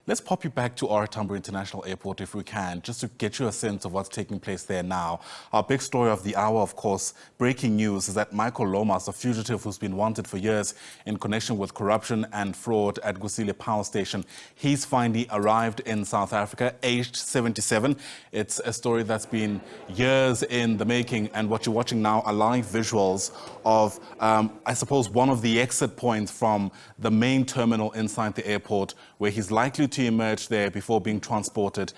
Let's pop you back to OR Tambo International Airport if we can, just to get you a sense of what's taking place there now. Our big story of the hour, of course, breaking news, is that Michael Lomas, a fugitive who's been wanted for years in connection with corruption and fraud at Kusile Power Station, he's finally arrived in South Africa, aged 77. It's a story that's been years in the making, and what you're watching now are live visuals of, I suppose, one of the exit points from the main terminal inside the airport, where he's likely to emerge there before being transported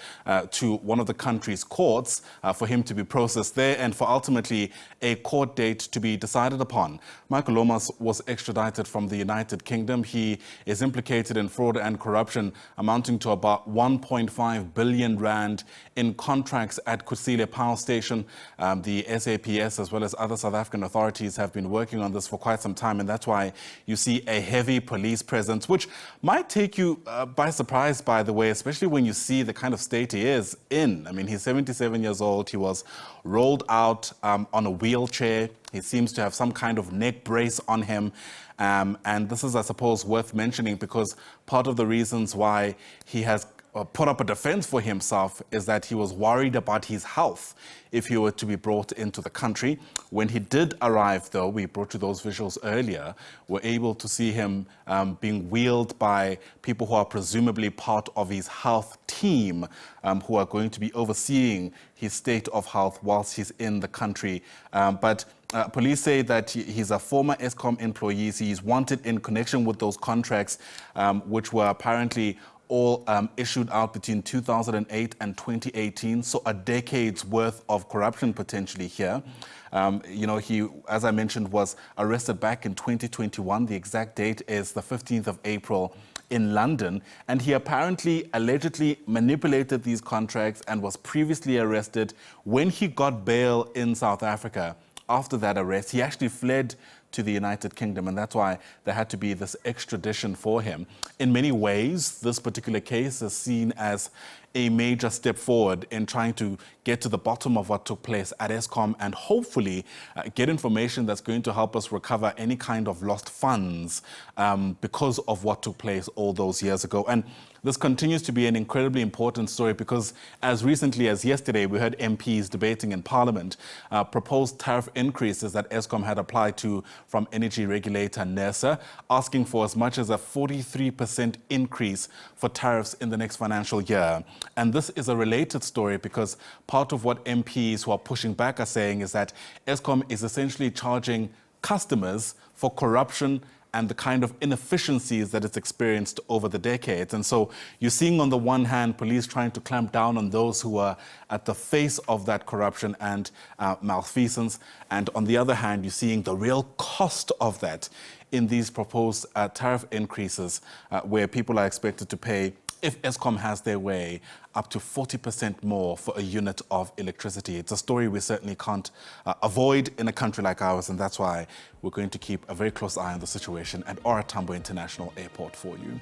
to one of the country's courts for him to be processed there and for ultimately a court date to be decided upon. Michael Lomas was extradited from the United Kingdom. He is implicated in fraud and corruption amounting to about 1.5 billion rand in contracts at Kusile Power Station. The SABC as well as other South African authorities have been working on this for quite some time, and that's why you see a heavy police presence, which might take you by surprise, by the way, especially when you see the kind of state he is in. I mean, he's 77 years old. He was rolled out on a wheelchair. He seems to have some kind of neck brace on him. And this is, I suppose, worth mentioning because part of the reasons why he has put up a defense for himself is that he was worried about his health if he were to be brought into the country. When he did arrive, though, we brought you those visuals earlier, we're able to see him being wheeled by people who are presumably part of his health team, who are going to be overseeing his state of health whilst he's in the country. But police say that he's a former Eskom employee. He's wanted in connection with those contracts, which were apparently all issued out between 2008 and 2018, so a decade's worth of corruption potentially here. You know, he, as I mentioned, was arrested back in 2021. The exact date is the 15th of April in London, and he apparently allegedly manipulated these contracts and was previously arrested. When he got bail in South Africa, after that arrest, he actually fled to the United Kingdom, and that's why there had to be this extradition for him. In many ways, this particular case is seen as a major step forward in trying to get to the bottom of what took place at Eskom and hopefully get information that's going to help us recover any kind of lost funds because of what took place all those years ago. And this continues to be an incredibly important story because as recently as yesterday, we heard MPs debating in Parliament proposed tariff increases that Eskom had applied to from energy regulator NERSA, asking for as much as a 43% increase for tariffs in the next financial year. And this is a related story because part of what MPs who are pushing back are saying is that Eskom is essentially charging customers for corruption and the kind of inefficiencies that it's experienced over the decades. And so you're seeing on the one hand police trying to clamp down on those who are at the face of that corruption and malfeasance, and on the other hand you're seeing the real cost of that in these proposed tariff increases where people are expected to pay, if Eskom has their way, up to 40% more for a unit of electricity. It's a story we certainly can't avoid in a country like ours, and that's why we're going to keep a very close eye on the situation at OR Tambo International Airport for you.